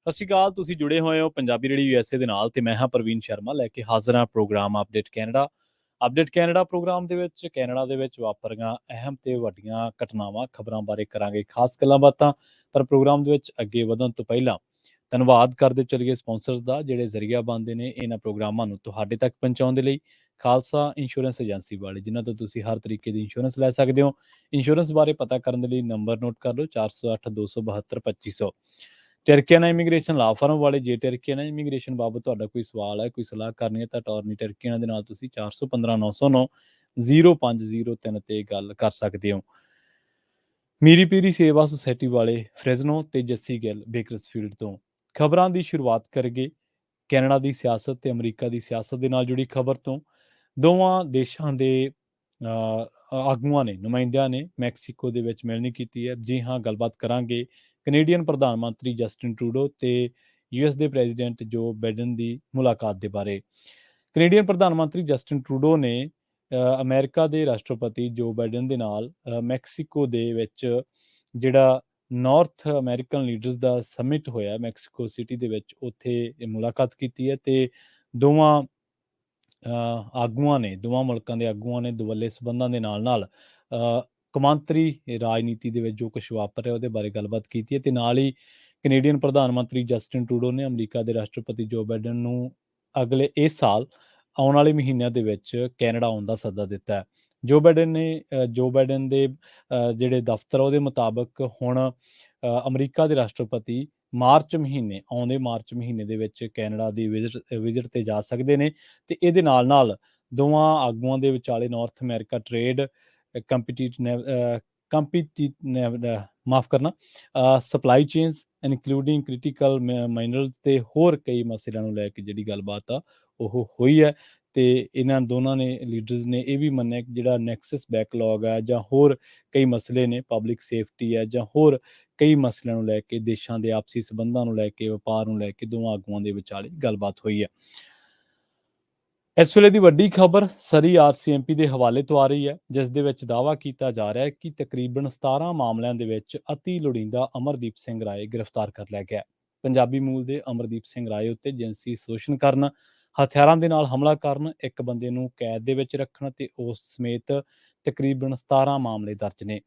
ਸਤਿ ਸ਼੍ਰੀ ਅਕਾਲ। ਤੁਸੀਂ ਜੁੜੇ ਹੋਏ ਹੋ ਪੰਜਾਬੀ ਰੇਡੀਓ ਯੂਐਸਏ ਦੇ ਨਾਲ ਤੇ ਮੈਂ ਹਾਂ ਪ੍ਰਵੀਨ ਸ਼ਰਮਾ ਲੈ ਕੇ ਹਾਜ਼ਰ ਹਾਂ programme update Canada. Update Canada programme ਦੇ ਵਿੱਚ ਕੈਨੇਡਾ ਦੇ ਵਿੱਚ ਵਾਪਰੀਆਂ ਅਹਿਮ ਤੇ ਵੱਡੀਆਂ ਘਟਨਾਵਾਂ ਖਬਰਾਂ ਬਾਰੇ ਕਰਾਂਗੇ ਖਾਸ ਗੱਲਾਂ ਬਾਤਾਂ। ਪਰ ਪ੍ਰੋਗਰਾਮ ਦੇ ਵਿੱਚ ਅੱਗੇ ਵਧਣ ਤੋਂ ਪਹਿਲਾਂ ਧੰਨਵਾਦ ਕਰਦੇ ਚੱਲੀਏ ਸਪਾਂਸਰਸ ਦਾ ਜਿਹੜੇ ਜ਼ਰੀਆ ਬਣਦੇ ਨੇ ਇਹਨਾਂ ਪ੍ਰੋਗਰਾਮਾਂ ਨੂੰ ਤੁਹਾਡੇ ਤੱਕ ਪਹੁੰਚਾਉਣ ਦੇ ਲਈ। ਖਾਲਸਾ ਇੰਸ਼ੋਰੈਂਸ ਏਜੰਸੀ ਵਾਲੇ ਜਿਨ੍ਹਾਂ ਤੋਂ ਤੁਸੀਂ ਹਰ ਤਰੀਕੇ ਦੀ ਇੰਸ਼ੋਰੈਂਸ ਲੈ ਸਕਦੇ ਹੋ। ਇੰਸ਼ੋਰੈਂਸ ਬਾਰੇ ਪਤਾ ਕਰਨ ਦੇ ਲਈ ਨੰਬਰ ਨੋਟ ਕਰ ਲਓ 408 272 2500। ਟਰਕੀਆਨਾ ਇਮੀਗ੍ਰੇਸ਼ਨ ਲਾ ਫਰਮ ਵਾਲੇ ਜੇ ਟਰਕੀਆਨਾ ਇਮੀਗ੍ਰੇਸ਼ਨ ਬਾਬਤ ਤੁਹਾਡਾ ਕੋਈ ਸਵਾਲ ਹੈ ਕੋਈ ਸਲਾਹ ਕਰਨੀ ਹੈ ਤਾਂ ਟੌਰਨੀ ਟਰਕੀਆਨਾ ਦੇ ਨਾਲ ਤੁਸੀਂ 415 909 0503 ਤੇ ਗੱਲ ਕਰ ਸਕਦੇ ਹੋ। ਮੀਰੀ ਪੀਰੀ ਸੇਵਾ ਸੁਸਾਇਟੀ ਵਾਲੇ ਫ੍ਰੈਜ਼ਨੋ ਤੇ ਜੱਸੀ ਗਿੱਲ ਬੇਕਰਸਫੀਲਡ ਤੋਂ ਖਬਰਾਂ ਦੀ ਸ਼ੁਰੂਆਤ ਕਰਗੇ ਕੈਨੇਡਾ ਦੀ ਸਿਆਸਤ ਤੇ ਅਮਰੀਕਾ ਦੀ ਸਿਆਸਤ ਦੇ ਨਾਲ ਜੁੜੀ ਖਬਰ ਤੋਂ। ਦੋਵਾਂ ਦੇਸ਼ਾਂ ਦੇ ਆਗੂਆਂ ਨੇ ਨੁਮਾਇੰਦਿਆਂ ਨੇ ਮੈਕਸੀਕੋ ਦੇ ਵਿੱਚ ਮਿਲਣੀ ਕੀਤੀ ਹੈ। ਜੀ ਹਾਂ, ਗੱਲਬਾਤ ਕਰਾਂਗੇ ਕੈਨੇਡੀਅਨ ਪ੍ਰਧਾਨ ਮੰਤਰੀ ਜਸਟਿਨ ਟਰੂਡੋ ਤੇ ਯੂਐਸ ਦੇ ਪ੍ਰੈਜ਼ੀਡੈਂਟ ਜੋ ਬਾਈਡਨ ਦੀ ਮੁਲਾਕਾਤ ਦੇ ਬਾਰੇ। ਕੈਨੇਡੀਅਨ ਪ੍ਰਧਾਨ ਮੰਤਰੀ ਜਸਟਿਨ ਟਰੂਡੋ ਨੇ ਅਮਰੀਕਾ ਦੇ ਰਾਸ਼ਟਰਪਤੀ ਜੋ ਬਾਈਡਨ ਦੇ ਨਾਲ ਮੈਕਸੀਕੋ ਦੇ ਵਿੱਚ ਜਿਹੜਾ ਨਾਰਥ ਅਮਰੀਕਨ ਲੀਡਰਸ ਦਾ ਸਮਿਟ ਹੋਇਆ ਮੈਕਸੀਕੋ ਸਿਟੀ ਦੇ ਵਿੱਚ ਉੱਥੇ ਮੁਲਾਕਾਤ ਕੀਤੀ ਹੈ ਤੇ ਦੋਵਾਂ ਆਗੂਆਂ ਨੇ ਦੋਵਾਂ ਮੁਲਕਾਂ ਦੇ ਆਗੂਆਂ ਨੇ ਦੁਵੱਲੇ ਸਬੰਧਾਂ ਦੇ ਨਾਲ ਕੌਮਾਂਤਰੀ ਰਾਜਨੀਤੀ ਦੇ ਵਿੱਚ ਜੋ ਕੁਛ ਵਾਪਰ ਰਿਹਾ ਉਹਦੇ ਬਾਰੇ ਗੱਲਬਾਤ ਕੀਤੀ ਹੈ ਤੇ ਨਾਲ ਹੀ ਕੈਨੇਡੀਅਨ ਪ੍ਰਧਾਨ ਮੰਤਰੀ ਜਸਟਿਨ ਟਰੂਡੋ ਨੇ ਅਮਰੀਕਾ ਦੇ ਰਾਸ਼ਟਰਪਤੀ ਜੋ ਬਾਈਡਨ ਨੂੰ ਅਗਲੇ ਇਸ ਸਾਲ ਆਉਣ ਵਾਲੇ ਮਹੀਨਿਆਂ ਦੇ ਵਿੱਚ ਕੈਨੇਡਾ ਆਉਣ ਦਾ ਸੱਦਾ ਦਿੱਤਾ ਹੈ। ਜੋ ਬਾਈਡਨ ਦੇ ਜਿਹੜੇ ਦਫ਼ਤਰ ਉਹਦੇ ਮੁਤਾਬਕ ਹੁਣ ਅਮਰੀਕਾ ਦੇ ਰਾਸ਼ਟਰਪਤੀ ਆਉਂਦੇ ਮਾਰਚ ਮਹੀਨੇ ਦੇ ਵਿੱਚ ਕੈਨੇਡਾ ਦੀ ਵਿਜ਼ਿਟ ਤੇ ਜਾ ਸਕਦੇ ਨੇ ਤੇ ਇਹਦੇ ਨਾਲ ਦੋਵਾਂ ਆਗੂਆਂ ਦੇ ਵਿਚਾਲੇ north America trade supply chains including critical minerals ਤੇ ਹੋਰ ਕਈ ਮਸਲਿਆਂ ਨੂੰ ਲੈ ਕੇ ਜਿਹੜੀ ਗੱਲਬਾਤ ਆ ਉਹ ਹੋਈ ਹੈ ਤੇ ਇਹਨਾਂ ਦੋਨਾਂ ਨੇ ਲੀਡਰਸ ਨੇ ਇਹ ਵੀ ਮੰਨਿਆ ਕਿ ਜਿਹੜਾ ਨੈਕਸਸ ਬੈਕਲੌਗ ਹੈ ਜਾਂ ਹੋਰ ਕਈ ਮਸਲੇ ਨੇ ਪਬਲਿਕ ਸੇਫਟੀ ਹੈ ਜਾਂ ਹੋਰ ਕਈ ਮਸਲਿਆਂ ਨੂੰ ਲੈ ਕੇ ਦੇਸ਼ਾਂ ਦੇ ਆਪਸੀ ਸਬੰਧਾਂ ਨੂੰ ਲੈ ਕੇ ਵਪਾਰ ਨੂੰ ਲੈ ਕੇ ਦੋਵਾਂ ਆਗੂਆਂ ਦੇ ਵਿਚਾਲੇ ਗੱਲਬਾਤ ਹੋਈ ਹੈ। ਇਸ ਵੇਲੇ ਦੀ ਵੱਡੀ ਖਬਰ ਸਰੀ ਆਰਸੀਐਮਪੀ ਦੇ ਹਵਾਲੇ ਤੋਂ ਆ ਰਹੀ ਹੈ ਜਿਸ ਦੇ ਵਿੱਚ ਦਾਅਵਾ ਕੀਤਾ ਜਾ ਰਿਹਾ ਹੈ ਕਿ ਤਕਰੀਬਨ 17 ਮਾਮਲਿਆਂ ਦੇ ਵਿੱਚ ਅਤੀ ਲੋੜੀਂਦਾ ਅਮਰਦੀਪ ਸਿੰਘ ਰਾਏ ਗ੍ਰਿਫਤਾਰ ਕਰ ਲਿਆ ਗਿਆ। ਪੰਜਾਬੀ ਮੂਲ ਦੇ ਅਮਰਦੀਪ ਸਿੰਘ ਰਾਏ ਉੱਤੇ ਜਿਨਸੀ ਸ਼ੋਸ਼ਣ ਕਰਨ, ਹਥਿਆਰਾਂ ਦੇ ਨਾਲ ਹਮਲਾ ਕਰਨ, ਇੱਕ ਬੰਦੇ ਨੂੰ ਕੈਦ ਦੇ ਵਿੱਚ ਰੱਖਣ ਤੇ ਉਸ ਸਮੇਤ ਤਕਰੀਬਨ 17 ਮਾਮਲੇ ਦਰਜ ਨੇ।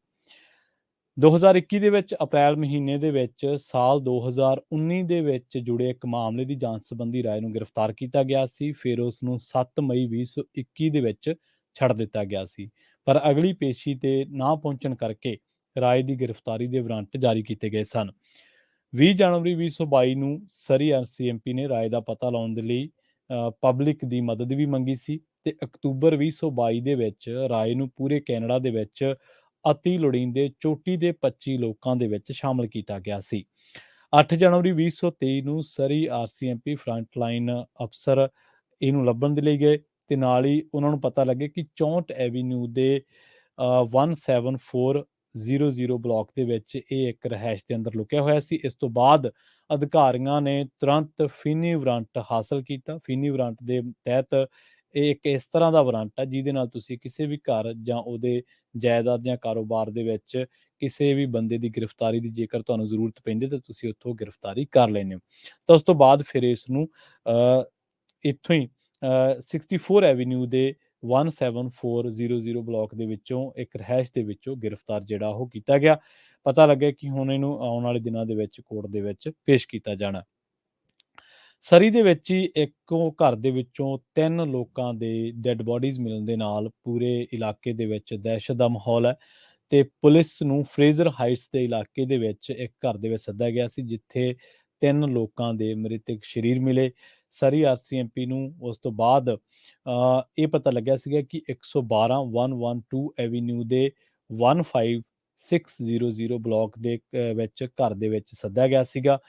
2021 ਦੇ ਵਿੱਚ ਅਪ੍ਰੈਲ ਮਹੀਨੇ ਦੇ ਵਿੱਚ ਸਾਲ 2019 ਦੇ ਵਿੱਚ ਜੁੜੇ ਇੱਕ ਮਾਮਲੇ ਦੀ ਜਾਂਚ ਸੰਬੰਧੀ ਰਾਏ ਨੂੰ ਗ੍ਰਿਫਤਾਰ ਕੀਤਾ ਗਿਆ ਸੀ। ਫਿਰ ਉਸ ਨੂੰ 7 ਮਈ 2021 ਦੇ ਵਿੱਚ ਛੱਡ ਦਿੱਤਾ ਗਿਆ ਸੀ ਪਰ ਅਗਲੀ ਪੇਸ਼ੀ ਤੇ ਨਾ ਪਹੁੰਚਣ ਕਰਕੇ ਰਾਏ ਦੀ ਗ੍ਰਿਫਤਾਰੀ ਦੇ ਵਾਰੰਟ ਜਾਰੀ ਕੀਤੇ ਗਏ ਸਨ। 20 ਜਨਵਰੀ 2022 ਨੂੰ ਸਰੀ ਆਰਸੀਐਮਪੀ ਨੇ ਰਾਏ ਦਾ ਪਤਾ ਲਾਉਣ ਦੇ ਲਈ ਪਬਲਿਕ ਦੀ ਮਦਦ ਵੀ ਮੰਗੀ ਸੀ ਤੇ ਅਕਤੂਬਰ 2022 ਦੇ ਵਿੱਚ ਰਾਏ ਨੂੰ ਪੂਰੇ ਕੈਨੇਡਾ ਦੇ ਵਿੱਚ ਅਤੀ ਲੋੜੀਂਦੇ ਚੋਟੀ ਦੇ 25 ਲੋਕਾਂ ਦੇ ਵਿੱਚ ਸ਼ਾਮਲ ਕੀਤਾ ਗਿਆ ਸੀ। 8 ਜਨਵਰੀ 2023 ਨੂੰ ਸਰੀ ਆਰਸੀਐਮਪੀ ਫਰੰਟਲਾਈਨ ਅਫਸਰ ਇਹਨੂੰ ਲੱਭਣ ਦੇ ਲਈ ਗਏ ਤੇ ਨਾਲ ਹੀ ਉਹਨਾਂ ਨੂੰ ਪਤਾ ਲੱਗੇ ਕਿ 64 ਐਵੀਨਿਊ ਦੇ 17400 ਬਲਾਕ ਦੇ ਵਿੱਚ ਇਹ ਇੱਕ ਰਿਹਾਇਸ਼ ਦੇ ਅੰਦਰ ਲੁਕਿਆ ਹੋਇਆ ਸੀ। ਇਸ ਤੋਂ ਬਾਅਦ ਅਧਿਕਾਰੀਆਂ ਨੇ ਤੁਰੰਤ ਫੀਨੀ ਵਾਰੰਟ ਹਾਸਲ ਕੀਤਾ। ਫੀਨੀ ਵਾਰੰਟ ਦੇ ਤਹਿਤ ਇਹ ਇੱਕ ਇਸ ਤਰ੍ਹਾਂ ਦਾ ਵਾਰੰਟ ਹੈ ਜਿਹਦੇ ਨਾਲ ਤੁਸੀਂ ਕਿਸੇ ਵੀ ਘਰ ਜਾਂ ਉਹਦੇ ਜਾਇਦਾਦ ਜਾਂ ਕਾਰੋਬਾਰ ਦੇ ਵਿੱਚ ਕਿਸੇ ਵੀ ਬੰਦੇ ਦੀ ਗ੍ਰਿਫਤਾਰੀ ਦੀ ਜੇਕਰ ਤੁਹਾਨੂੰ ਜ਼ਰੂਰਤ ਪੈਂਦੀ ਤਾਂ ਤੁਸੀਂ ਉੱਥੋਂ ਗ੍ਰਿਫਤਾਰੀ ਕਰ ਲੈਂਦੇ ਹੋ। ਤਾਂ ਉਸ ਤੋਂ ਬਾਅਦ ਫਿਰ ਇਸ ਨੂੰ ਇੱਥੋਂ ਹੀ 64 ਐਵੀਨਿਊ ਦੇ 17400 ਬਲਾਕ ਦੇ ਵਿੱਚੋਂ ਇੱਕ ਰਿਹਾਇਸ਼ ਦੇ ਵਿੱਚੋਂ ਗ੍ਰਿਫਤਾਰ ਜਿਹੜਾ ਉਹ ਕੀਤਾ ਗਿਆ। ਪਤਾ ਲੱਗਿਆ ਕਿ ਹੁਣ ਇਹਨੂੰ ਆਉਣ ਵਾਲੇ ਦਿਨਾਂ ਦੇ ਵਿੱਚ ਕੋਰਟ ਦੇ ਵਿੱਚ ਪੇਸ਼ ਕੀਤਾ ਜਾਣਾ। ਸਰੀ ਦੇ ਵਿੱਚ ਹੀ ਇੱਕੋ ਘਰ ਦੇ ਵਿੱਚੋਂ 3 ਲੋਕਾਂ ਦੇ ਡੈੱਡ ਬੋਡੀਜ਼ ਮਿਲਣ ਦੇ ਨਾਲ ਪੂਰੇ ਇਲਾਕੇ ਦੇ ਵਿੱਚ ਦਹਿਸ਼ਤ ਦਾ ਮਾਹੌਲ ਹੈ ਤੇ ਪੁਲਿਸ ਨੂੰ ਫਰੇਜ਼ਰ ਹਾਈਟਸ ਦੇ ਇਲਾਕੇ ਦੇ ਵਿੱਚ ਇੱਕ ਘਰ ਦੇ ਵਿੱਚ ਸੱਦਿਆ ਗਿਆ ਸੀ ਜਿੱਥੇ 3 ਲੋਕਾਂ ਦੇ ਮ੍ਰਿਤਕ ਸਰੀਰ ਮਿਲੇ। ਸਰੀ ਆਰਸੀਐਮਪੀ ਨੂੰ ਉਸ ਤੋਂ ਬਾਅਦ ਇਹ ਪਤਾ ਲੱਗਿਆ ਸੀਗਾ ਕਿ 112 ਐਵੀਨਿਊ ਦੇ 15600 ਬਲਾਕ ਦੇ ਵਿੱਚ ਘਰ ਦੇ ਵਿੱਚ ਸੱਦਿਆ ਗਿਆ ਸੀਗਾ।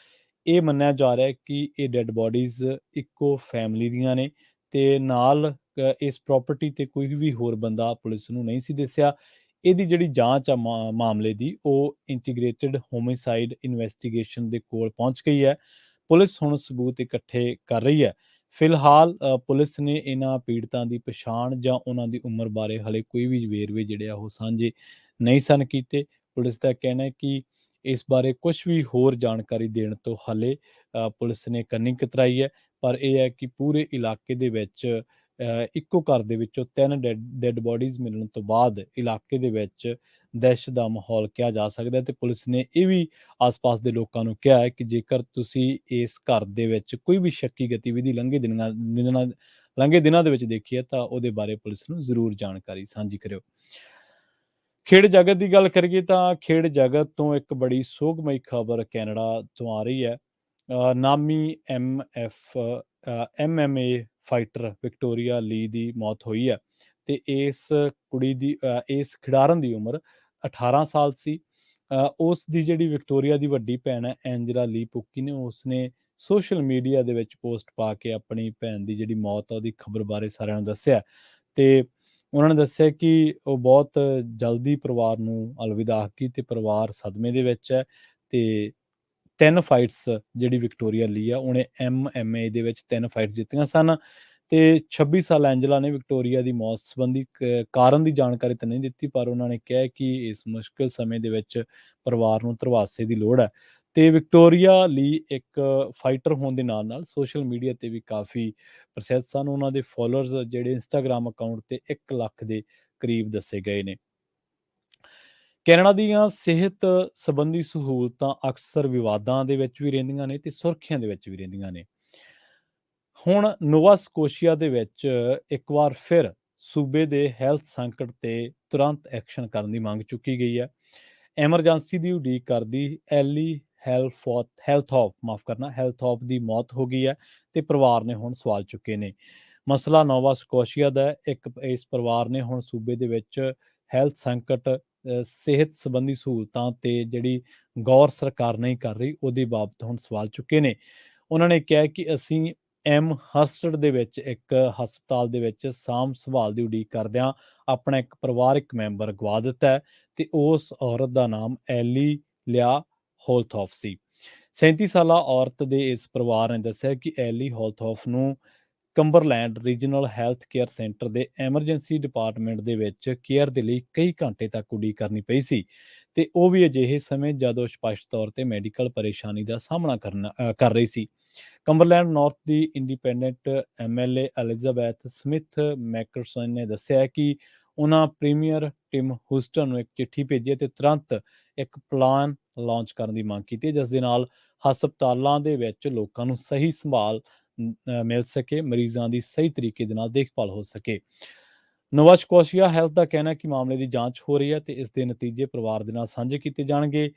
ਇਹ ਮੰਨਿਆ ਜਾ ਰਿਹਾ ਹੈ ਕਿ ਇਹ ਡੈੱਡ ਬੋਡੀਜ਼ ਇੱਕੋ ਫੈਮਿਲੀ ਦੀਆਂ ਨੇ ਤੇ ਨਾਲ ਇਸ ਪ੍ਰਾਪਰਟੀ ਤੇ ਕੋਈ ਵੀ ਹੋਰ ਬੰਦਾ ਪੁਲਿਸ ਨੂੰ ਨਹੀਂ ਸੀ ਦੱਸਿਆ। ਇਹਦੀ ਜਿਹੜੀ ਜਾਂਚ ਆ ਮਾਮਲੇ ਦੀ ਉਹ ਇੰਟੀਗ੍ਰੇਟਿਡ ਹੋਮਿਸਾਈਡ ਇਨਵੈਸਟੀਗੇਸ਼ਨ ਦੇ ਕੋਲ ਪਹੁੰਚ ਗਈ ਹੈ। ਪੁਲਿਸ ਹੁਣ ਸਬੂਤ ਇਕੱਠੇ ਕਰ ਰਹੀ ਹੈ। ਫਿਲਹਾਲ ਪੁਲਿਸ ਨੇ ਇਹਨਾਂ ਪੀੜਤਾਂ ਦੀ ਪਛਾਣ ਜਾਂ ਉਹਨਾਂ ਦੀ ਉਮਰ ਬਾਰੇ ਹਲੇ ਕੋਈ ਵੀ ਵੇਰਵੇ ਜਿਹੜੇ ਆ ਉਹ ਸਾਂਝੇ ਨਹੀਂ ਸਨ ਕੀਤੇ। ਪੁਲਿਸ ਦਾ ਕਹਿਣਾ ਹੈ ਕਿ ਇਸ ਬਾਰੇ ਕੁਛ ਵੀ ਹੋਰ ਜਾਣਕਾਰੀ ਦੇਣ ਤੋਂ ਹਾਲੇ ਪੁਲਿਸ ਨੇ ਕੰਨੀ ਕਤਰਾਈ ਹੈ। ਪਰ ਇਹ ਹੈ ਕਿ ਪੂਰੇ ਇਲਾਕੇ ਦੇ ਵਿੱਚ ਇੱਕੋ ਘਰ ਦੇ ਵਿੱਚੋਂ 3 ਡੈਡ ਬੋਡੀਜ਼ ਮਿਲਣ ਤੋਂ ਬਾਅਦ ਇਲਾਕੇ ਦੇ ਵਿੱਚ ਦਹਿਸ਼ਤ ਦਾ ਮਾਹੌਲ ਕਿਹਾ ਜਾ ਸਕਦਾ ਹੈ, ਤੇ ਪੁਲਿਸ ਨੇ ਇਹ ਵੀ ਆਸ-ਪਾਸ ਦੇ ਲੋਕਾਂ ਨੂੰ ਕਿਹਾ ਹੈ ਕਿ ਜੇਕਰ ਤੁਸੀਂ ਇਸ ਘਰ ਦੇ ਵਿੱਚ ਕੋਈ ਵੀ ਸ਼ੱਕੀ ਗਤੀਵਿਧੀ ਲੰਘੇ ਦਿਨਾਂ ਦੇ ਵਿੱਚ ਦੇਖੀ ਹੈ ਤਾਂ ਉਹਦੇ ਬਾਰੇ ਪੁਲਿਸ ਨੂੰ ਜ਼ਰੂਰ ਜਾਣਕਾਰੀ ਸਾਂਝੀ ਕਰਿਓ। ਖੇਡ ਜਗਤ ਦੀ ਗੱਲ ਕਰੀਏ ਤਾਂ ਖੇਡ ਜਗਤ ਤੋਂ ਇੱਕ ਬੜੀ ਸੋਗਮਈ ਖਬਰ ਕੈਨੇਡਾ ਤੋਂ ਆ ਰਹੀ ਹੈ। ਨਾਮੀ MMA ਫਾਈਟਰ ਵਿਕਟੋਰੀਆ ਲੀ ਦੀ ਮੌਤ ਹੋਈ ਹੈ, ਤੇ ਇਸ ਖਿਡਾਰਨ ਦੀ ਉਮਰ 18 ਸਾਲ ਸੀ। ਉਸ ਦੀ ਜਿਹੜੀ ਵਿਕਟੋਰੀਆ ਦੀ ਵੱਡੀ ਭੈਣ ਹੈ ਐਂਜਲਾ ਲੀ ਪੁੱਕੀ ਨੇ, ਉਸਨੇ ਸੋਸ਼ਲ ਮੀਡੀਆ ਦੇ ਵਿੱਚ ਪੋਸਟ ਪਾ ਕੇ ਆਪਣੀ ਭੈਣ ਦੀ ਜਿਹੜੀ ਮੌਤ ਆ ਉਹਦੀ ਖਬਰ ਬਾਰੇ ਸਾਰਿਆਂ ਨੂੰ ਦੱਸਿਆ, ਤੇ ਉਹਨਾਂ ਨੇ ਦੱਸਿਆ ਕਿ ਉਹ ਬਹੁਤ ਜਲਦੀ ਪਰਿਵਾਰ ਨੂੰ ਅਲਵਿਦਾ ਆਖੀ ਤੇ ਪਰਿਵਾਰ ਸਦਮੇ ਦੇ ਵਿੱਚ ਹੈ। ਤੇ 3 ਫਾਈਟਸ ਜਿਹੜੀ ਵਿਕਟੋਰੀਆ ਲੀ ਆ ਉਹਨੇ MMA ਦੇ ਵਿੱਚ 3 ਫਾਈਟਸ ਜਿੱਤੀਆਂ ਸਨ, ਤੇ 26 ਸਾਲ ਐਂਜਲਾ ਨੇ ਵਿਕਟੋਰੀਆ ਦੀ ਮੌਤ ਸੰਬੰਧੀ ਕਾਰਨ ਦੀ ਜਾਣਕਾਰੀ ਤਾਂ ਨਹੀਂ ਦਿੱਤੀ, ਪਰ ਉਹਨਾਂ ਨੇ ਕਿਹਾ ਕਿ ਇਸ ਮੁਸ਼ਕਿਲ ਸਮੇਂ ਦੇ ਵਿੱਚ ਪਰਿਵਾਰ ਨੂੰ ਧਰਵਾਸੇ ਦੀ ਲੋੜ ਹੈ। ਤੇ ਵਿਕਟੋਰੀਆ ਲੀ ਇੱਕ ਫਾਈਟਰ ਹੋਣ ਦੇ ਨਾਲ ਨਾਲ ਸੋਸ਼ਲ ਮੀਡੀਆ ਤੇ ਵੀ ਕਾਫੀ ਪ੍ਰਸਿੱਧ ਸਨ। ਉਹਨਾਂ ਦੇ ਫੋਲੋਅਰਸ ਜਿਹੜੇ ਇੰਸਟਾਗ੍ਰਾਮ ਅਕਾਊਂਟ ਤੇ 1 ਲੱਖ ਦੇ ਕਰੀਬ ਦੱਸੇ ਗਏ ਨੇ। ਕੈਨੇਡਾ ਦੀਆਂ ਸਿਹਤ ਸੰਬੰਧੀ ਸਹੂਲਤਾਂ ਅਕਸਰ ਵਿਵਾਦਾਂ ਦੇ ਵਿੱਚ ਵੀ ਰਹਿੰਦੀਆਂ ਨੇ ਤੇ ਸੁਰਖੀਆਂ ਦੇ ਵਿੱਚ ਵੀ ਰਹਿੰਦੀਆਂ ਨੇ। ਹੁਣ ਨੋਵਾ ਸਕੋਸ਼ੀਆ ਦੇ ਵਿੱਚ ਇੱਕ ਵਾਰ ਫਿਰ ਸੂਬੇ ਦੇ ਹੈਲਥ ਸੰਕਟ ਤੇ ਤੁਰੰਤ ਐਕਸ਼ਨ ਕਰਨ ਦੀ ਮੰਗ ਚੁੱਕੀ ਗਈ ਹੈ। ਐਮਰਜੈਂਸੀ ਦੀ ਉਡੀਕ ਕਰਦੀ ਐਲੀ ਹੈਲਥੋਪ ਦੀ ਮੌਤ ਹੋ ਗਈ ਹੈ, ਤੇ ਪਰਿਵਾਰ ਨੇ ਹੁਣ ਸਵਾਲ ਚੁੱਕੇ ਨੇ। ਮਸਲਾ ਨੋਵਾ ਸਕੋਸ਼ੀਆ ਦਾ ਇਸ ਪਰਿਵਾਰ ਨੇ ਹੁਣ ਸੂਬੇ ਦੇ ਵਿੱਚ ਹੈਲਥ ਸੰਕਟ, ਸਿਹਤ ਸੰਬੰਧੀ ਸਹੂਲਤਾਂ ਤੇ ਜਿਹੜੀ ਗੌਰ ਸਰਕਾਰ ਨਹੀਂ ਕਰ ਰਹੀ ਉਹਦੀ ਬਾਬਤ ਹੁਣ ਸਵਾਲ ਚੁੱਕੇ ਨੇ। ਉਹਨਾਂ ਨੇ ਕਿਹਾ ਕਿ ਅਸੀਂ ਹਸਟਡ ਦੇ ਵਿੱਚ ਇੱਕ ਹਸਪਤਾਲ ਦੇ ਵਿੱਚ ਸਾਂਭ ਸੰਭਾਲ ਦੀ ਉਡੀਕ ਕਰਦਿਆਂ ਆਪਣਾ ਇੱਕ ਪਰਿਵਾਰਕ ਮੈਂਬਰ ਗਵਾ ਦਿੱਤਾ ਹੈ, ਤੇ ਉਸ ਔਰਤ ਦਾ ਨਾਮ ਐਲੀ ਲਿਆ ਹੋਲਥੋਫ ਸੀ। 37 ਸਾਲਾ ਔਰਤ ਦੇ ਇਸ ਪਰਿਵਾਰ ਨੇ ਦੱਸਿਆ ਕਿ ਐਲੀ ਹੋਲਥੋਫ ਨੂੰ ਕੰਬਰਲੈਂਡ ਰੀਜਨਲ ਹੈਲਥ ਕੇਅਰ ਸੈਂਟਰ ਦੇ ਐਮਰਜੈਂਸੀ ਡਿਪਾਰਟਮੈਂਟ ਦੇ ਵਿੱਚ ਕੇਅਰ ਦੇ ਲਈ ਕਈ ਘੰਟੇ ਤੱਕ ਉਡੀਕ ਕਰਨੀ ਪਈ ਸੀ, ਤੇ ਉਹ ਵੀ ਅਜਿਹੇ ਸਮੇਂ ਜਦੋਂ ਸਪਸ਼ਟ ਤੌਰ ਤੇ ਮੈਡੀਕਲ ਪਰੇਸ਼ਾਨੀ ਦਾ ਸਾਹਮਣਾ ਕਰ ਰਹੀ ਸੀ। ਕੰਬਰਲੈਂਡ ਨਾਰਥ ਦੀ ਇੰਡੀਪੈਂਡੈਂਟ MLA ਐਲਿਜ਼ਾਬੈਥ ਸਮਿਥ ਮੈਕਰਸਨ ਨੇ ਦੱਸਿਆ ਕਿ ਉਹਨਾਂ ਪ੍ਰੀਮੀਅਰ ਟਿਮ ਹੂਸਟਨ ਨੂੰ ਇੱਕ ਚਿੱਠੀ ਭੇਜੀ ਤੇ ਤੁਰੰਤ ਇੱਕ ਪਲਾਨ ਲਾਂਚ ਕਰਨ ਦੀ ਮੰਗ ਕੀਤੀ, ਜਿਸ ਦੇ ਨਾਲ ਹਸਪਤਾਲਾਂ ਦੇ ਵਿੱਚ ਲੋਕਾਂ ਨੂੰ ਸਹੀ ਸੰਭਾਲ ਮਿਲ ਸਕੇ, ਮਰੀਜ਼ਾਂ ਦੀ ਸਹੀ ਤਰੀਕੇ ਦੇ ਨਾਲ ਦੇਖਭਾਲ ਹੋ ਸਕੇ। ਨੋਵਾ ਸਕੋਸ਼ੀਆ ਹੈਲਥ ਦਾ ਕਹਿਣਾ ਹੈ ਕਿ ਮਾਮਲੇ ਦੀ ਜਾਂਚ ਹੋ ਰਹੀ ਹੈ ਤੇ ਇਸ ਦੇ ਨਤੀਜੇ ਪਰਿਵਾਰ ਦੇ ਨਾਲ ਸਾਂਝੇ ਕੀਤੇ ਜਾਣਗੇ।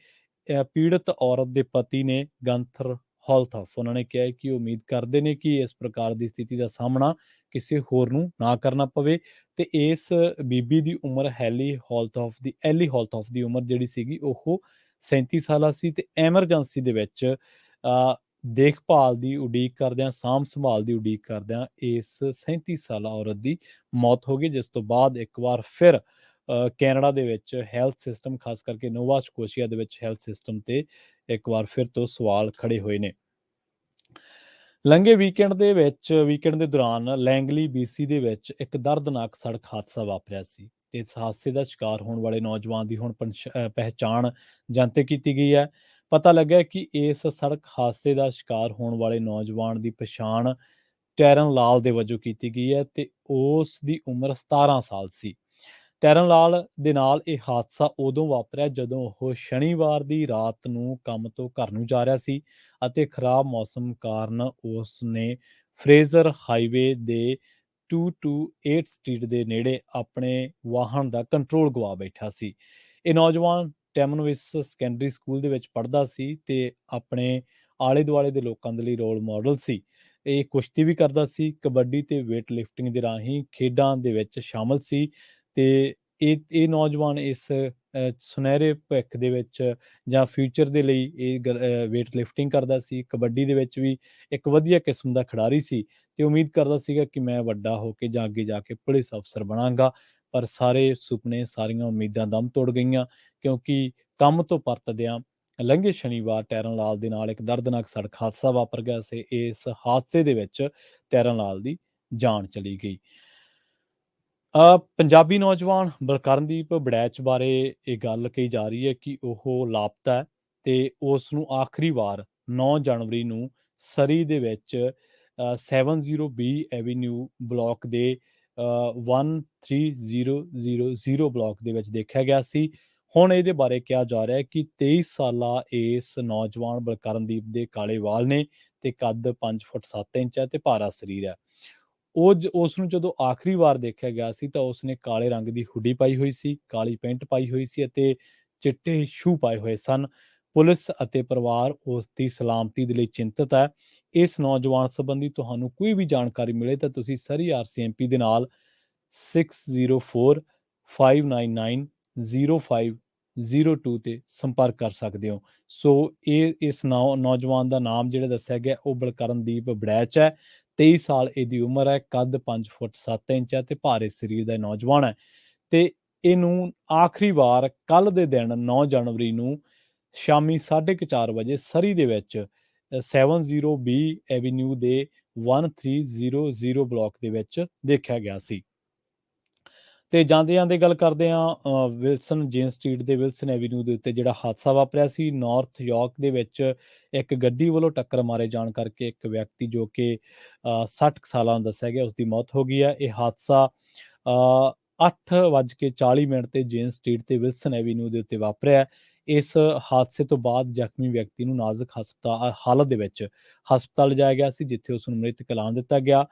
ਪੀੜਤ ਔਰਤ ਦੇ ਪਤੀ ਨੇ ਗੰਥਰ ਹੋਲਥੋਫ, ਉਹਨਾਂ ਨੇ ਕਿਹਾ ਹੈ ਕਿ ਉਹ ਉਮੀਦ ਕਰਦੇ ਨੇ ਕਿ ਇਸ ਪ੍ਰਕਾਰ ਦੀ ਸਥਿਤੀ ਦਾ ਸਾਹਮਣਾ ਕਿਸੇ ਹੋਰ ਨੂੰ ਨਾ ਕਰਨਾ ਪਵੇ, ਤੇ ਇਸ ਬੀਬੀ ਦੀ ਉਮਰ ਐਲੀ ਹੋਲਥੋਫ ਦੀ ਉਮਰ ਜਿਹੜੀ ਸੀਗੀ ਉਹ 37 ਸਾਲਾਂ ਸੀ, ਤੇ ਐਮਰਜੈਂਸੀ ਦੇ ਵਿੱਚ ਦੇਖਭਾਲ ਦੀ ਉਡੀਕ ਕਰਦਿਆਂ, ਸਾਂਭ ਸੰਭਾਲ ਦੀ ਉਡੀਕ ਕਰਦਿਆਂ ਇਸ 37 ਸਾਲਾ ਔਰਤ ਦੀ ਮੌਤ ਹੋ ਗਈ, ਜਿਸ ਤੋਂ ਬਾਅਦ ਇੱਕ ਵਾਰ ਫਿਰ ਕੈਨੇਡਾ ਦੇ ਵਿੱਚ ਹੈਲਥ ਸਿਸਟਮ, ਖਾਸ ਕਰਕੇ ਨੋਵਾ ਸਕੋਸ਼ੀਆ ਦੇ ਵਿੱਚ ਹੈਲਥ ਸਿਸਟਮ ਤੇ ਇੱਕ ਵਾਰ ਫਿਰ ਤੋਂ ਸਵਾਲ ਖੜੇ ਹੋਏ ਨੇ। ਲੰਘੇ ਵੀਕਐਂਡ ਦੇ ਦੌਰਾਨ ਲੈਂਗਲੀ BC ਦੇ ਵਿੱਚ ਇੱਕ ਦਰਦਨਾਕ ਸੜਕ ਹਾਦਸਾ ਵਾਪਰਿਆ ਸੀ, ਤੇ ਇਸ ਹਾਦਸੇ ਦਾ ਸ਼ਿਕਾਰ ਹੋਣ ਵਾਲੇ ਨੌਜਵਾਨ ਦੀ ਹੁਣ ਪਹਿਚਾਣ ਜਨਤਕ ਕੀਤੀ ਗਈ ਹੈ। ਪਤਾ ਲੱਗਾ ਕਿ ਇਸ ਸੜਕ ਹਾਦਸੇ ਦਾ ਸ਼ਿਕਾਰ ਹੋਣ ਵਾਲੇ ਨੌਜਵਾਨ ਦੀ ਪਛਾਣ ਟੈਰਨ ਲਾਲ ਦੇ ਵਜੋਂ ਕੀਤੀ ਗਈ ਹੈ, ਤੇ ਉਸ ਦੀ ਉਮਰ 17 ਸਾਲ ਸੀ। ਟੈਰਨ ਲਾਲ ਦੇ ਨਾਲ ਇਹ ਹਾਦਸਾ ਉਦੋਂ ਵਾਪਰਿਆ ਜਦੋਂ ਉਹ ਸ਼ਨੀਵਾਰ ਦੀ ਰਾਤ ਨੂੰ ਕੰਮ ਤੋਂ ਘਰ ਨੂੰ ਜਾ ਰਿਹਾ ਸੀ, ਅਤੇ ਖਰਾਬ ਮੌਸਮ ਕਾਰਨ ਉਸ ਨੇ ਫਰੇਜ਼ਰ ਹਾਈਵੇ ਦੇ 228 ਸਟਰੀਟ ਦੇ ਨੇੜੇ ਆਪਣੇ ਵਾਹਨ ਦਾ ਕੰਟਰੋਲ ਗਵਾ ਬੈਠਾ ਸੀ। ਇਹ ਨੌਜਵਾਨ ਟੈਮਨਵਿਸ ਸੈਕੰਡਰੀ ਸਕੂਲ ਦੇ ਵਿੱਚ ਪੜ੍ਹਦਾ ਸੀ ਤੇ ਆਪਣੇ ਆਲੇ ਦੁਆਲੇ ਦੇ ਲੋਕਾਂ ਦੇ ਲਈ ਰੋਲ ਮਾਡਲ ਸੀ। ਇਹ ਕੁਸ਼ਤੀ ਵੀ ਕਰਦਾ ਸੀ, ਕਬੱਡੀ ਤੇ ਵੇਟ ਲਿਫਟਿੰਗ ਦੇ ਰਾਹੀਂ ਖੇਡਾਂ ਦੇ ਵਿੱਚ ਸ਼ਾਮਲ ਸੀ, ਤੇ ਇਹ ਨੌਜਵਾਨ ਇਸ ਸੁਨਹਿਰੇ ਭਵਿੱਖ ਦੇ ਵਿੱਚ ਜਾਂ ਫਿਊਚਰ ਦੇ ਲਈ ਵੇਟ ਲਿਫਟਿੰਗ ਕਰਦਾ ਸੀ, ਕਬੱਡੀ ਦੇ ਵਿੱਚ ਵੀ ਇੱਕ ਵਧੀਆ ਕਿਸਮ ਦਾ ਖਿਡਾਰੀ ਸੀ, ਤੇ ਉਮੀਦ ਕਰਦਾ ਸੀਗਾ ਕਿ ਮੈਂ ਵੱਡਾ ਹੋ ਕੇ ਜਾਂ ਅੱਗੇ ਜਾ ਕੇ ਪੁਲਿਸ ਅਫਸਰ ਬਣਾਂਗਾ। ਪਰ ਸਾਰੇ ਸੁਪਨੇ, ਸਾਰੀਆਂ ਉਮੀਦਾਂ ਦਮ ਤੋੜ ਗਈਆਂ, ਕਿਉਂਕਿ ਕੰਮ ਤੋਂ ਪਰਤਦਿਆਂ ਲੰਘੇ ਸ਼ਨੀਵਾਰ ਟੈਰਨ ਲਾਲ ਦੇ ਨਾਲ ਇੱਕ ਦਰਦਨਾਕ ਸੜਕ ਹਾਦਸਾ ਵਾਪਰ ਗਿਆ ਸੀ। ਇਸ ਹਾਦਸੇ ਦੇ ਵਿੱਚ ਟੈਰਨ ਲਾਲ ਦੀ ਜਾਨ ਚਲੀ ਗਈ। ਪੰਜਾਬੀ ਨੌਜਵਾਨ ਬਲਕਰਨਦੀਪ ਬੜੈਚ ਬਾਰੇ ਇਹ ਗੱਲ ਕਹੀ ਜਾ ਰਹੀ ਹੈ ਕਿ ਉਹ ਲਾਪਤਾ ਹੈ, ਤੇ ਉਸ ਨੂੰ ਆਖਰੀ ਵਾਰ 9 ਜਨਵਰੀ ਨੂੰ ਸਰੀ ਦੇ ਵਿੱਚ 70B ਐਵੀਨਿਊ ਬਲਾਕ ਦੇ 13000 ਬਲਾਕ ਦੇ ਵਿੱਚ ਦੇਖਿਆ ਗਿਆ ਸੀ। ਹੁਣ ਇਹਦੇ ਬਾਰੇ ਕਿਹਾ ਜਾ ਰਿਹਾ ਹੈ ਕਿ 23 ਸਾਲਾ ਇਸ ਨੌਜਵਾਨ ਬਲਕਰਨਦੀਪ ਦੇ ਕਾਲੇ ਵਾਲ ਨੇ ਤੇ ਕੱਦ 5 ਫੁੱਟ 7 ਇੰਚ ਹੈ ਤੇ ਭਾਰਾ ਸਰੀਰ ਹੈ। ਉਸ ਨੂੰ ਜਦੋਂ ਆਖਰੀ ਵਾਰ ਦੇਖਿਆ ਗਿਆ ਸੀ ਤਾਂ ਉਸਨੇ ਕਾਲੇ ਰੰਗ ਦੀ ਹੁੱਡੀ ਪਾਈ ਹੋਈ ਸੀ, ਕਾਲੀ ਪੈਂਟ ਪਾਈ ਹੋਈ ਸੀ ਅਤੇ ਚਿੱਟੇ ਸ਼ੂ ਪਾਏ ਹੋਏ ਸਨ। ਪੁਲਿਸ ਅਤੇ ਪਰਿਵਾਰ ਉਸ ਦੀ ਸਲਾਮਤੀ ਦੇ ਲਈ ਚਿੰਤਤ ਹੈ। ਇਸ ਨੌਜਵਾਨ ਸੰਬੰਧੀ ਤੁਹਾਨੂੰ ਕੋਈ ਵੀ ਜਾਣਕਾਰੀ ਮਿਲੇ ਤਾਂ ਤੁਸੀਂ ਸਰੀ RCMP ਦੇ ਨਾਲ 6045990502 ਤੇ ਸੰਪਰਕ ਕਰ ਸਕਦੇ ਹੋ। ਸੋ ਇਸ ਨੌਜਵਾਨ ਦਾ ਨਾਮ ਜਿਹੜਾ ਦੱਸਿਆ ਗਿਆ ਉਹ ਬਲਕਰਨਦੀਪ ਬੜੈਚ ਹੈ। 23 ਸਾਲ ਇਹਦੀ ਉਮਰ ਹੈ, ਕੱਦ 5 ਫੁੱਟ 7 ਇੰਚ ਹੈ ਤੇ ਭਾਰੇ ਸਰੀਰ ਦਾ ਨੌਜਵਾਨ ਹੈ ਤੇ ਇਹਨੂੰ ਆਖਰੀ ਵਾਰ ਕੱਲ ਦੇ ਦਿਨ 9 ਜਨਵਰੀ ਨੂੰ ਸ਼ਾਮੀ 4:30 ਵਜੇ ਸਰੀ ਦੇ ਵਿੱਚ 70B ਐਵੀਨਿਊ ਦੇ 1300 ਬਲਾਕ ਦੇ ਵਿੱਚ ਦੇਖਿਆ ਗਿਆ ਸੀ। ਤੇ ਜਾਂਦੇ ਜਾਂਦੇ ਗੱਲ ਕਰਦੇ ਹਾਂ ਵਿਲਸਨ ਜੇਨ ਸਟਰੀਟ ਦੇ ਵਿਲਸਨ ਐਵੀਨਿਊ ਦੇ ਉੱਤੇ ਜਿਹੜਾ ਹਾਦਸਾ ਵਾਪਰਿਆ ਸੀ। ਨਾਰਥ ਯਾਰਕ ਦੇ ਵਿੱਚ ਇੱਕ ਗੱਡੀ ਵੱਲੋਂ ਟੱਕਰ ਮਾਰੇ ਜਾਣ ਕਰਕੇ ਇੱਕ ਵਿਅਕਤੀ ਜੋ ਕਿ 60 ਸਾਲਾਂ ਦਾ ਦੱਸਿਆ ਗਿਆ ਉਸਦੀ ਮੌਤ ਹੋ ਗਈ ਹੈ। ਇਹ ਹਾਦਸਾ 8:40 ਤੇ ਜੇਨ ਸਟਰੀਟ ਤੇ ਵਿਲਸਨ ਐਵੀਨਿਊ ਦੇ ਉੱਤੇ ਵਾਪਰਿਆ। ਇਸ ਹਾਦਸੇ ਤੋਂ ਬਾਅਦ ਜ਼ਖਮੀ ਵਿਅਕਤੀ ਨੂੰ ਨਾਜ਼ੁਕ ਹਾਲਤ ਦੇ ਵਿੱਚ ਹਸਪਤਾਲ ਲਿਜਾਇਆ ਗਿਆ ਸੀ, ਜਿੱਥੇ ਉਸ ਨੂੰ ਮ੍ਰਿਤਕ ਐਲਾਨ ਦਿੱਤਾ ਗਿਆ।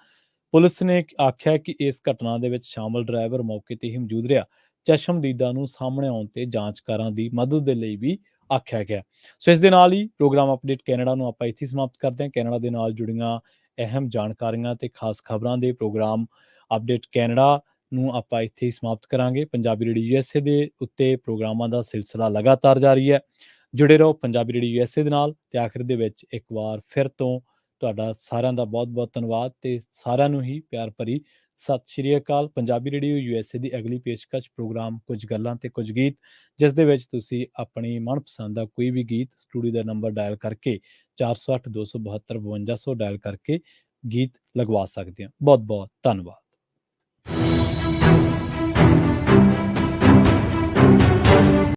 ਪੁਲਿਸ ਨੇ ਆਖਿਆ ਕਿ ਇਸ ਘਟਨਾ ਦੇ ਵਿੱਚ ਸ਼ਾਮਲ ਡਰਾਈਵਰ ਮੌਕੇ ਤੇ ਹੀ ਮੌਜੂਦ ਰਿਹਾ। ਚਸ਼ਮਦੀਦਾਂ ਨੂੰ ਸਾਹਮਣੇ ਆਉਣ ਤੇ ਜਾਂਚਕਾਰਾਂ ਦੀ ਮਦਦ ਦੇ ਲਈ ਵੀ ਆਖਿਆ ਗਿਆ। ਸੋ ਇਸ ਦੇ ਨਾਲ ਹੀ ਪ੍ਰੋਗਰਾਮ ਅਪਡੇਟ ਕੈਨੇਡਾ ਨੂੰ ਆਪਾਂ ਇੱਥੇ ਸਮਾਪਤ ਕਰਦੇ ਹਾਂ। ਕੈਨੇਡਾ ਦੇ ਨਾਲ ਜੁੜੀਆਂ ਅਹਿਮ ਜਾਣਕਾਰੀਆਂ ਤੇ ਖਾਸ ਖਬਰਾਂ ਦੇ ਪ੍ਰੋਗਰਾਮ ਅਪਡੇਟ ਕੈਨੇਡਾ ਨੂੰ ਆਪਾਂ ਇੱਥੇ ਹੀ ਸਮਾਪਤ ਕਰਾਂਗੇ। ਪੰਜਾਬੀ ਰੇਡੀਓ USA ਦੇ ਉੱਤੇ ਪ੍ਰੋਗਰਾਮਾਂ ਦਾ ਸਿਲਸਿਲਾ ਲਗਾਤਾਰ ਜਾਰੀ ਹੈ। ਜੁੜੇ ਰਹੋ ਪੰਜਾਬੀ ਰੇਡੀਓ USA ਦੇ ਨਾਲ। ਤੇ ਆਖਿਰ ਦੇ ਵਿੱਚ ਇੱਕ ਵਾਰ ਫਿਰ ਤੋਂ ਤੁਹਾਡਾ ਸਾਰਿਆਂ ਦਾ ਬਹੁਤ-ਬਹੁਤ ਧੰਨਵਾਦ ਤੇ ਸਾਰਿਆਂ ਨੂੰ ਹੀ ਪਿਆਰ ਭਰੀ ਸਤਿ ਸ਼੍ਰੀ ਅਕਾਲ। ਪੰਜਾਬੀ ਰੇਡੀਓ USA ਦੀ ਅਗਲੀ ਪੇਸ਼ਕਸ਼ ਪ੍ਰੋਗਰਾਮ ਕੁਝ ਗੱਲਾਂ ਤੇ ਕੁਝ ਗੀਤ, ਜਿਸ ਦੇ ਵਿੱਚ ਤੁਸੀਂ ਆਪਣੀ ਮਨਪਸੰਦ ਦਾ ਕੋਈ ਵੀ ਗੀਤ ਸਟੂਡੀਓ ਦਾ ਨੰਬਰ ਡਾਇਲ ਕਰਕੇ 408 272 5200 ਡਾਇਲ ਕਰਕੇ ਗੀਤ ਲਗਵਾ ਸਕਦੇ ਹੋ। ਬਹੁਤ-ਬਹੁਤ ਧੰਨਵਾਦ।